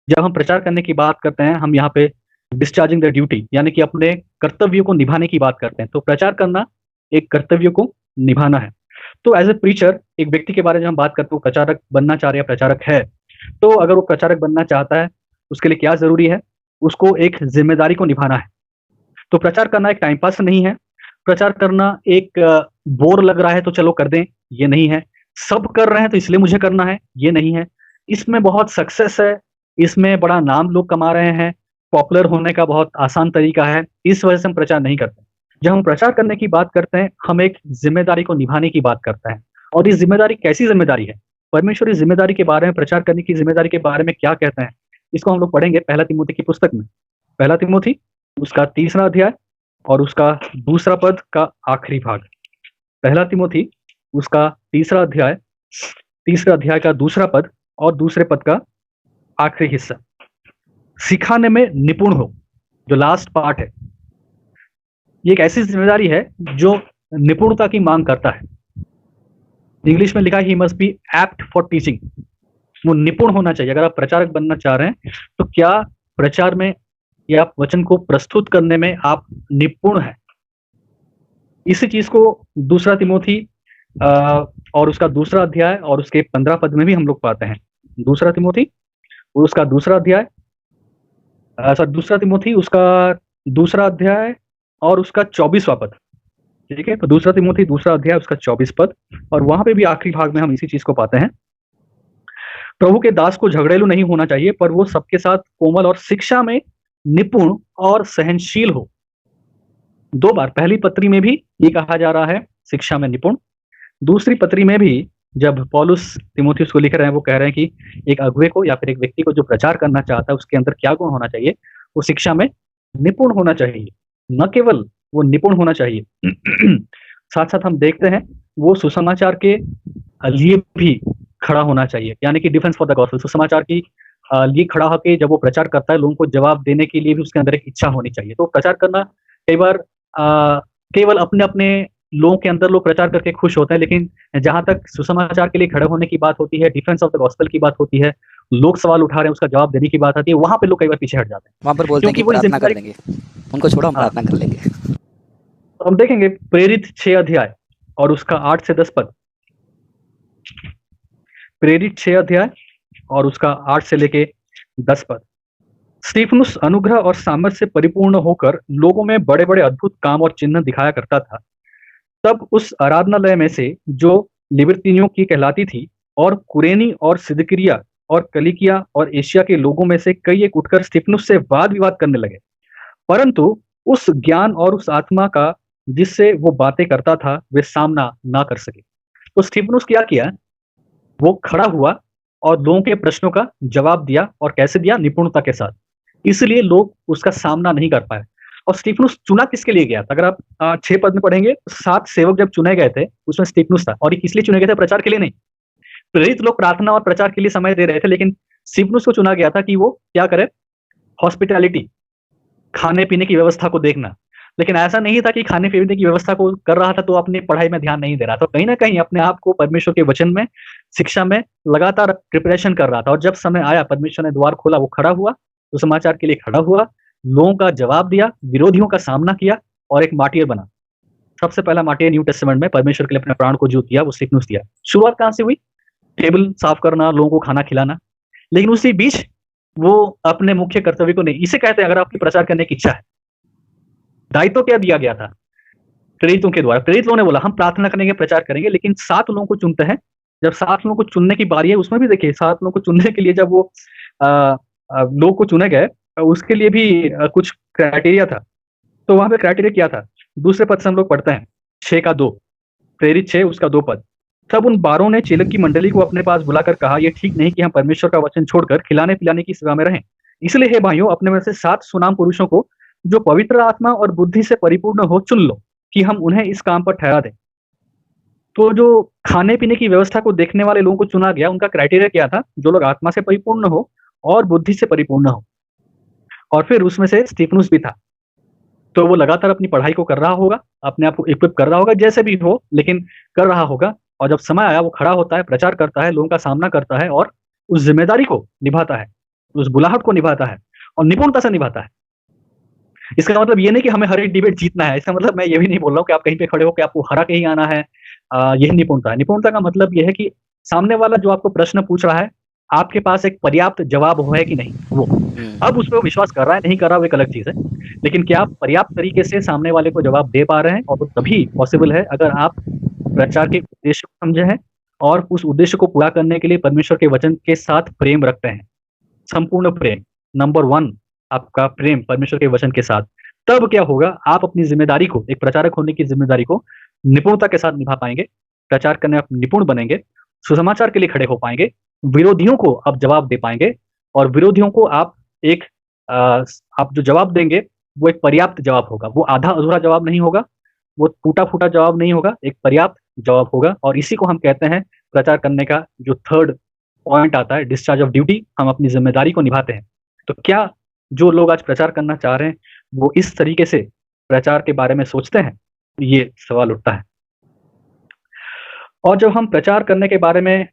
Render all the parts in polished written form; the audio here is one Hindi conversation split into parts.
जब हम प्रचार करने की बात करते हैं, हम यहाँ पे डिस्चार्जिंग द ड्यूटी यानी कि अपने कर्तव्यों को निभाने की बात करते हैं। तो प्रचार करना एक कर्तव्य को निभाना है। तो एज़ अ प्रीचर एक व्यक्ति के बारे में हम बात करते हैं, वो प्रचारक बनना चाह रहा है या प्रचारक है, तो अगर वो प्रचारक बनना चाहता है, उसके लिए क्या ज़रूरी है? उसको एक ज़िम्मेदारी को निभाना है। तो प्रचार करना एक टाइम पास नहीं है। प्रचार करना एक बोर लग रहा है तो चलो कर दें, ये नहीं है। सब कर रहे हैं तो इसलिए मुझे करना है, ये नहीं है। इसमें बहुत सक्सेस है, इसमें बड़ा नाम लोग कमा रहे हैं, पॉपुलर होने का बहुत आसान तरीका है, इस वजह से हम प्रचार नहीं करते। जब हम प्रचार करने की बात करते हैं, हम एक ज़िम्मेदारी को निभाने की बात करते हैं और ये ज़िम्मेदारी कैसी ज़िम्मेदारी है? परमेश्वर इस ज़िम्मेदारी के बारे में, प्रचार करने की ज़िम्मेदारी के बारे में क्या कहते हैं? इसको हम लोग पढ़ेंगे पहला तिमोथी की पुस्तक में। पहला तिमोथी उसका 3रा अध्याय और उसका 2रा पद का आखिरी भाग। पहला तिमोथी उसका 3रा अध्याय, 3रे अध्याय का 2रा पद और 2रे पद का आखिरी हिस्सा। सिखाने में निपुण हो, जो लास्ट पार्ट है। ये एक ऐसी ज़िम्मेदारी है जो निपुणता की माँग करता है। इंग्लिश में लिखा है he must be apt for teaching. वो निपुण होना चाहिए। अगर आप प्रचारक बनना चाह रहे हैं, तो क्या प्रचार में या वचन को प्रस्तुत करने में आप निपुण हैं? इसी चीज़ को 2 तिमोथी और उसका 2रा अध्याय और उसके 15 पद में भी हम लोग पाते हैं। 2 तिमोथी उसका 2रा अध्याय, 2 तिमोथी उसका 2रा अध्याय और उसका 24वां पद। ठीक है? तो 2 तिमोथी 2रा अध्याय उसका 24 पद और वहाँ पे भी आखिरी भाग में हम इसी चीज़ को पाते हैं। प्रभु के दास को झगड़ेलू नहीं होना चाहिए, पर वो सबके साथ कोमल और शिक्षा में निपुण और सहनशील हो। 2 बार पहली पत्री में भी ये कहा जा रहा है शिक्षा में निपुण। दूसरी पत्री में भी जब पौलुस तीमुथियुस को लिख रहे हैं, वो कह रहे हैं कि एक अगुवे को या फिर एक व्यक्ति को जो प्रचार करना चाहता है, उसके अंदर क्या गुण होना चाहिए? वो शिक्षा में निपुण होना चाहिए। न केवल वो निपुण होना चाहिए, साथ-साथ हम देखते हैं वो सुसमाचार के लिए भी खड़ा होना चाहिए, यानी कि डिफेंस फॉर द गॉस्पेल। सुसमाचार की लिए खड़ा होके जब वो प्रचार करता है, लोगों को जवाब देने के लिए भी उसके अंदर एक इच्छा होनी चाहिए। तो प्रचार करना कई बार केवल अपने-अपने लोगों के अंदर लोग प्रचार करके खुश होते हैं, लेकिन जहाँ तक सुसमाचार के लिए खड़े होने की बात होती है, डिफेंस ऑफ द गॉस्पेल की बात होती है, लोग सवाल उठा रहे हैं, उसका जवाब देने की बात आती है, वहाँ पे लोग कई बार पीछे हट जाते हैं। वहाँ पर बोलते हैं कि क्योंकि वो प्रार्थना कर ज़िम्मेदारी लेंगे, उनको छोड़ो हम हाँ। प्रार्थना कर लेंगे। तो हम देखेंगे प्रेरित 6 अध्याय और उसका 8 से 10 पद। प्रेरित 6 अध्याय और उसका 8 से लेके 10 पद। स्तिफनुस अनुग्रह और सामर्थ से परिपूर्ण होकर लोगों में बड़े-बड़े अद्भुत काम और चिन्ह दिखाया करता था। तब उस आराधनालय में से जो लिबर्तिनियों की कहलाती थी और कुरेनी और सिदकिरिया और कलिकिया और एशिया के लोगों में से कई एक उठकर स्तिफनुस से वाद-विवाद करने लगे। परंतु उस ज्ञान और उस आत्मा का जिससे वो बातें करता था, वे सामना ना कर सके। तो स्तिफनुस क्या किया? वो खड़ा हुआ और लोगों के प्रश्नों का जवाब दिया, और कैसे दिया? निपुणता के साथ। इसलिए लोग उसका सामना नहीं कर पाए। और स्तिफनुस चुना किसके लिए गया था? अगर आप 6 पद में पढ़ेंगे, 7 सेवक जब चुने गए थे, उसमें स्तिफनुस था, और ये किस लिए चुने गए थे? प्रचार के लिए नहीं। प्रेरित लोग प्रार्थना और प्रचार के लिए समय दे रहे थे, लेकिन स्तिफनुस को चुना गया था कि वो क्या करे? हॉस्पिटैलिटी, खाने-पीने की व्यवस्था को देखना। लेकिन ऐसा नहीं था कि खाने-पीने की व्यवस्था को कर रहा था तो अपनी पढ़ाई में ध्यान नहीं दे रहा था। कहीं न कहीं अपने आप को परमेश्वर के वचन में, शिक्षा में लगातार प्रिपरेशन कर रहा था, और जब समय आया, परमेश्वर ने द्वार खोला, वो खड़ा हुआ, सुसमाचार के लिए खड़ा हुआ, लोगों का जवाब दिया, विरोधियों का सामना किया और एक मार्टियर बना। सबसे पहला मार्टियर न्यू टेस्टामेंट में परमेश्वर के लिए अपने प्राण को जो दिया, वो स्तिफनुस दिया। शुरुआत कहाँ से हुई? टेबल साफ करना, लोगों को खाना खिलाना। लेकिन उसी बीच वो अपने मुख्य कर्तव्य को नहीं, इसे कहते हैं, अगर आपकी प्रचार करने की इच्छा है, दायित्व क्या दिया गया था प्रेरितों के द्वारा? प्रेरित लोगों ने बोला हम प्रार्थना करेंगे, प्रचार करेंगे, लेकिन 7 लोगों को चुनते हैं। जब 7 लोगों को चुनने की बारी है, उसमें भी देखिए 7 लोगों को चुनने के लिए जब वो लोग को चुने गए, उसके लिए भी कुछ क्राइटेरिया था। तो वहाँ पे क्राइटेरिया क्या था? दूसरे पद से हम लोग पढ़ते हैं, 6 का 2, प्रेरित 6 उसका 2 पद। तब उन 12 ने चेलों की मंडली को अपने पास बुलाकर कहा, ये ठीक नहीं कि हम परमेश्वर का वचन छोड़कर खिलाने-पिलाने की सेवा में रहें। इसलिए हे भाइयों, अपने में से 7 सुनाम पुरुषों को जो पवित्र आत्मा और बुद्धि से परिपूर्ण हो चुन लो, कि हम उन्हें इस काम पर ठहरा दें। तो जो खाने-पीने की व्यवस्था को देखने वाले लोगों को चुना गया, उनका क्राइटेरिया क्या था? जो लोग आत्मा से परिपूर्ण हो और बुद्धि से परिपूर्ण हो। और फिर उसमें से स्तिफनुस भी था। तो वो लगातार अपनी पढ़ाई को कर रहा होगा, अपने आप को इक्विप कर रहा होगा, जैसे भी हो, लेकिन कर रहा होगा, और जब समय आया, वो खड़ा होता है, प्रचार करता है, लोगों का सामना करता है और उस ज़िम्मेदारी को निभाता है। उस बुलाहट को निभाता है और निपुणता से निभाता है। इसका मतलब ये नहीं कि हमें हर एक डिबेट जीतना है। इसका मतलब मैं ये भी नहीं बोल रहा हूँ कि आप कहीं पे खड़े हो के आपको हरा के ही आना है। यही निपुणता है। निपुणता का मतलब ये है कि सामने वाला जो आपको प्रश्न पूछ रहा है, आपके पास एक पर्याप्त जवाब है कि नहीं, वो। अब उसपे वो विश्वास कर रहा है, नहीं कर रहा, वो एक अलग चीज़ है। लेकिन क्या आप पर्याप्त तरीके से सामने वाले को जवाब दे पा रहे हैं? और वो तभी पॉसिबल है अगर आप प्रचार के उद्देश्य को समझे हैं और उस उद्देश्य को पूरा करने के लिए परमेश्वर के वचन के साथ प्रेम रखते हैं। संपूर्ण प्रेम, नंबर 1 आपका प्रेम परमेश्वर के वचन के साथ। तब क्या होगा, आप अपनी ज़िम्मेदारी को, एक प्रचारक होने की ज़िम्मेदारी को निपुणता के साथ निभा पाएँगे, प्रचार करने में आप निपुण बनेंगे, सुसमाचार के लिए खड़े हो पाएँगे, विरोधियों को आप जवाब दे पाएँगे और विरोधियों को आप एक आप जो जवाब देंगे, वो एक पर्याप्त जवाब होगा। वो आधा-अधूरा जवाब नहीं होगा, वो टूटा-फूटा जवाब नहीं होगा, एक पर्याप्त जवाब होगा और इसी को हम कहते हैं प्रचार करने का जो 3rd पॉइंट आता है, डिस्चार्ज ऑफ ड्यूटी। हम अपनी ज़िम्मेदारी को निभाते हैं। तो क्या जो लोग आज प्रचार करना चाह रहे हैं, वो इस तरीके से प्रचार के बारे में सोचते हैं? ये सवाल उठता है। और जब हम प्रचार करने के बारे में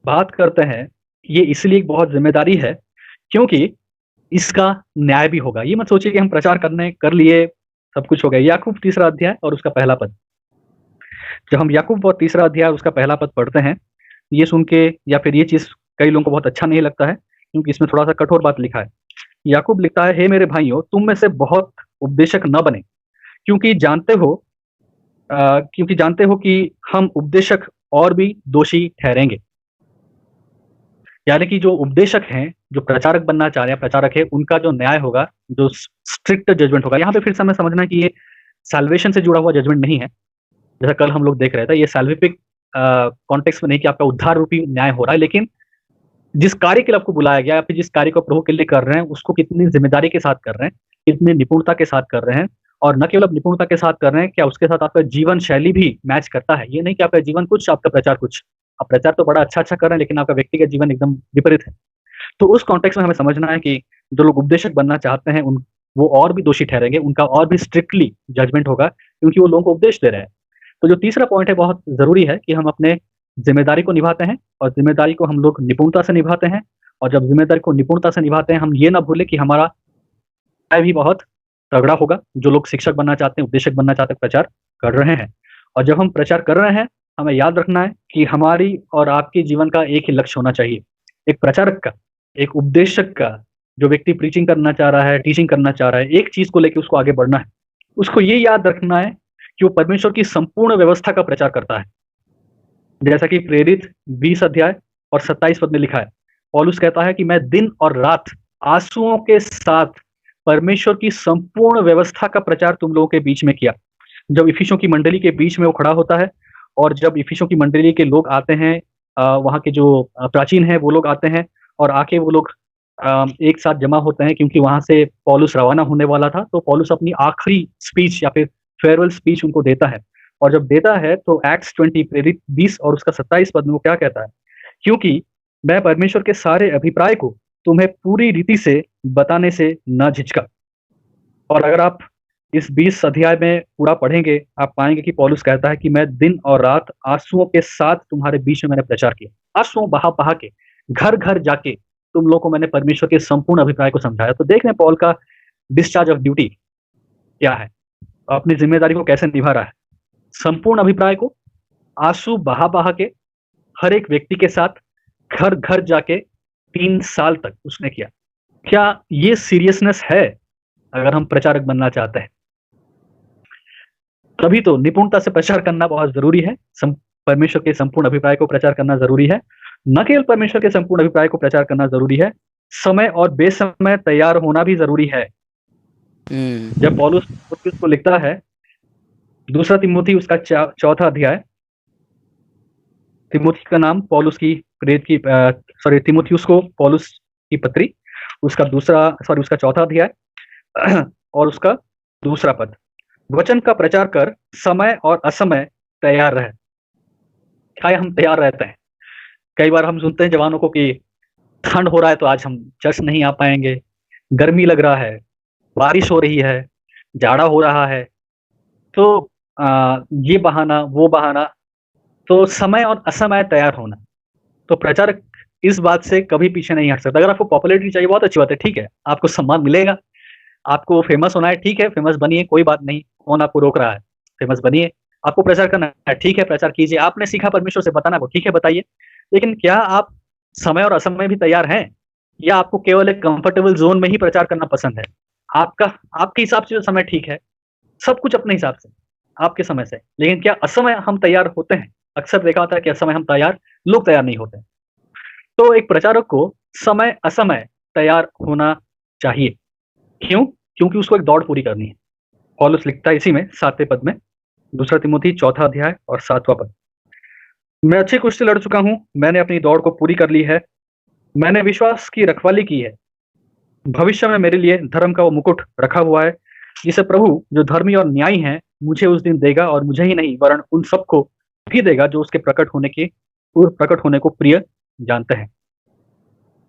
बात करते हैं, ये इसलिए एक बहुत ज़िम्मेदारी है, क्योंकि इसका न्याय भी होगा। ये मत सोचिए कि हम प्रचार कर लिए, सब कुछ हो गया। याकूब 3रा अध्याय और उसका पहला पद। जब हम याकूब और 3रा अध्याय उसका पहला पद पढ़ते हैं, ये सुन के या फिर ये चीज़ कई लोगों को बहुत अच्छा नहीं लगता है, क्योंकि इसमें थोड़ा-सा कठोर बात लिखा है। याकूब लिखता है, हे मेरे भाइयों, तुम में से बहुत उपदेशक न बने, क्योंकि जानते हो कि हम उपदेशक और भी दोषी ठहरेंगे। यानी कि जो उपदेशक हैं, जो प्रचारक बनना चाह रहे हैं, प्रचारक है, उनका जो न्याय होगा, जो स्ट्रिक्ट जजमेंट होगा। यहाँ पे फिर से हमें समझना है कि ये सैल्वेशन से जुड़ा हुआ जजमेंट नहीं है। जैसा कल हम लोग देख रहे थे, ये सैल्विफिक कॉन्टेक्स्ट में नहीं कि आपका उद्धार रूपी न्याय हो रहा है, लेकिन जिस कार्य के लिए आपको बुलाया गया या फिर जिस कार्य को प्रभु के लिए कर रहे हैं, उसको कितनी ज़िम्मेदारी के साथ कर रहे हैं, कितनी निपुणता के साथ कर रहे हैं और न केवल आप निपुणता के साथ कर रहे हैं, क्या उसके साथ आपका जीवन शैली भी मैच करता है? ये नहीं कि आपका जीवन कुछ, आपका प्रचार कुछ। आप प्रचार तो बड़ा अच्छा-अच्छा कर रहे हैं, लेकिन आपका व्यक्तिगत जीवन एकदम विपरीत है। तो उस कॉन्टेक्स्ट में हमें समझना है कि जो लोग उपदेशक बनना चाहते हैं, उन वो और भी दोषी ठहरेंगे, उनका और भी स्ट्रिक्टली जजमेंट होगा, क्योंकि वो लोगों को उपदेश दे रहे हैं। तो जो तीसरा पॉइंट है, बहुत ज़रूरी है कि हम अपने ज़िम्मेदारी को निभाते हैं और ज़िम्मेदारी को हम लोग निपुणता से निभाते हैं और जब ज़िम्मेदारी को निपुणता से निभाते हैं, हम ये ना भूलें कि हमारा न्याय भी बहुत तगड़ा होगा। जो लोग शिक्षक बनना चाहते हैं, उपदेशक बनना चाहते हैं, प्रचार कर रहे हैं और जब हम प्रचार कर रहे हैं, हमें याद रखना है कि हमारी और आपके जीवन का एक ही लक्ष्य होना चाहिए। एक प्रचारक का, एक उपदेशक का, जो व्यक्ति प्रीचिंग करना चाह रहा है, टीचिंग करना चाह रहा है, एक चीज़ को लेके उसको आगे बढ़ना है। उसको ये याद रखना है कि वो परमेश्वर की संपूर्ण व्यवस्था का प्रचार करता है। जैसा कि प्रेरित 20 अध्याय और 27 पद में लिखा है, पौलुस कहता है कि मैं दिन और रात आँसुओं के साथ परमेश्वर की संपूर्ण व्यवस्था का प्रचार तुम लोगों के बीच में किया। जब इफिसियों की मंडली के बीच में वो खड़ा होता है और जब इफिसियों की मंडली के लोग आते हैं, वहाँ के जो प्राचीन हैं, वो लोग आते हैं और आके वो लोग एक साथ जमा होते हैं, क्योंकि वहाँ से पौलुस रवाना होने वाला था। तो पौलुस अपनी आखिरी स्पीच या फिर फेयरवेल स्पीच उनको देता है और जब देता है तो एक्ट्स 20 प्रेरित 20 और उसका 27 पद में वो क्या कहता है, क्योंकि मैं परमेश्वर के सारे अभिप्राय को तुम्हें पूरी रीति से बताने से न झिझका। और अगर आप इस 20 अध्याय में पूरा पढ़ेंगे, आप पाएँगे कि पौलुस कहता है कि मैं दिन और रात आँसुओं के साथ तुम्हारे बीच में मैंने प्रचार किया। आँसुओं बहा-बहा के, घर-घर जाके तुम लोगों को मैंने परमेश्वर के संपूर्ण अभिप्राय को समझाया। तो देख रहे हैं पौल का डिस्चार्ज ऑफ ड्यूटी क्या है, अपनी ज़िम्मेदारी को कैसे निभा रहा है। संपूर्ण अभिप्राय को आँसू बहा-बहा के हर एक व्यक्ति के साथ घर-घर जाके 3 साल तक उसने किया। क्या ये सीरियसनेस है अगर हम प्रचारक बनना चाहते हैं? तभी तो निपुणता से प्रचार करना बहुत ज़रूरी है। परमेश्वर के संपूर्ण अभिप्राय को प्रचार करना ज़रूरी है। न केवल परमेश्वर के संपूर्ण अभिप्राय को प्रचार करना ज़रूरी है, समय और बेसमय तैयार होना भी ज़रूरी है। जब पौलुस तिमुथियुस को लिखता है, दूसरा तिमुथी उसका 4था अध्याय, तिमुथी का नाम पौलुस की प्रेरित की तिमुथियुस को पौलुस की पत्री, उसका 4था अध्याय और उसका दूसरा पद। वचन का प्रचार कर समय और असमय तैयार रहे। क्या हम तैयार रहते हैं? कई बार हम सुनते हैं जवानों को कि ठंड हो रहा है तो आज हम चर्च नहीं आ पाएँगे, गर्मी लग रहा है, बारिश हो रही है, जाड़ा हो रहा है। तो ये बहाना, वो बहाना, तो समय और असमय तैयार होना। तो प्रचारक इस बात से कभी पीछे नहीं हट सकता। अगर आपको पॉपुलैरिटी चाहिए बहुत अच्छी बात है, ठीक है, आपको सम्मान मिलेगा, आपको फेमस होना है, ठीक है, फेमस बनिए, कोई बात नहीं, कौन आपको रोक रहा है, फेमस बनिए। आपको प्रचार करना है, ठीक है, प्रचार कीजिए, आपने सीखा परमेश्वर से बताना को, ठीक है, बताइए। लेकिन क्या आप समय और असमय भी तैयार हैं, या आपको केवल एक कंफर्टेबल ज़ोन में ही प्रचार करना पसंद है? आपका आपके हिसाब से जो समय ठीक है, सब कुछ अपने हिसाब से, आपके समय से, लेकिन क्या असमय हम तैयार होते हैं? अक्सर देखा होता है कि असमय हम तैयार लोग तैयार नहीं होते। तो एक प्रचारक को समय असमय तैयार होना चाहिए। क्यों? क्योंकि उसको एक दौड़ पूरी करनी है। पौलुस लिखता है इसी में 7वें पद में, दूसरा तिमोथी 4 अध्याय और 7वां पद। मैं अच्छी कुश्ती लड़ चुका हूँ, मैंने अपनी दौड़ को पूरी कर ली है, मैंने विश्वास की रखवाली की है। भविष्य में मेरे लिए धर्म का वो मुकुट रखा हुआ है, जिसे प्रभु जो धर्मी और न्यायी है, मुझे उस दिन देगा, और मुझे ही नहीं वरन उन सबको भी देगा जो उसके प्रकट होने को प्रिय जानते हैं।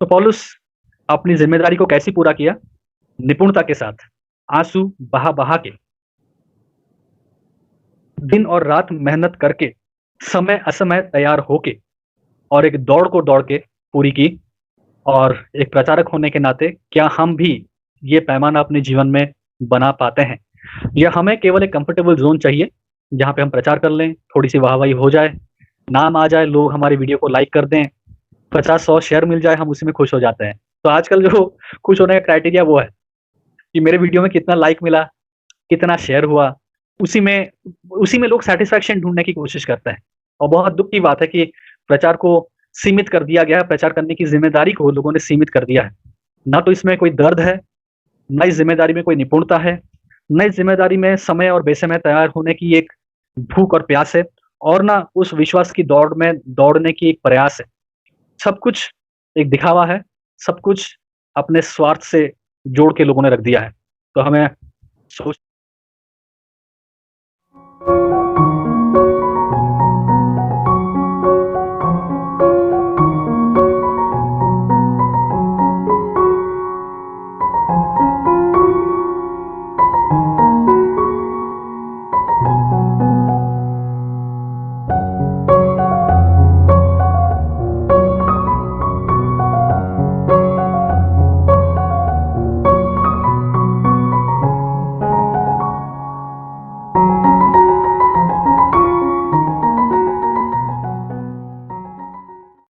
तो पौलुस अपनी जिम्मेदारी को कैसे पूरा किया? निपुणता के साथ, आंसू बहा बहा के, दिन और रात मेहनत करके, समय असमय तैयार होके, और एक दौड़ को दौड़ के पूरी की। और एक प्रचारक होने के नाते क्या हम भी ये पैमाना अपने जीवन में बना पाते हैं, या हमें केवल एक कंफर्टेबल जोन चाहिए जहाँ पे हम प्रचार कर लें, थोड़ी सी वाहवाही हो जाए, नाम आ जाए, लोग हमारी वीडियो को लाइक कर दें, 50-100 शेयर मिल जाए, हम उसी में खुश हो जाते हैं। तो आजकल जो खुश होने का क्राइटेरिया वो है कि मेरे वीडियो में कितना लाइक मिला, कितना शेयर हुआ, उसी में उसी में लोग सैटिस्फैक्शन ढूँढने की कोशिश करते हैं। और बहुत दुःख की बात है कि प्रचार को सीमित कर दिया गया है, प्रचार करने की ज़िम्मेदारी को लोगों ने सीमित कर दिया है। ना तो इसमें कोई दर्द है, ना इस ज़िम्मेदारी में कोई निपुणता है, ना इस ज़िम्मेदारी में समय और बेसमय तैयार होने की एक भूख और प्यास है, और ना उस विश्वास की दौड़ में दौड़ने की एक प्रयास है। सब कुछ एक दिखावा है, सब कुछ अपने स्वार्थ से जोड़ के लोगों ने रख दिया है। तो हमें सोच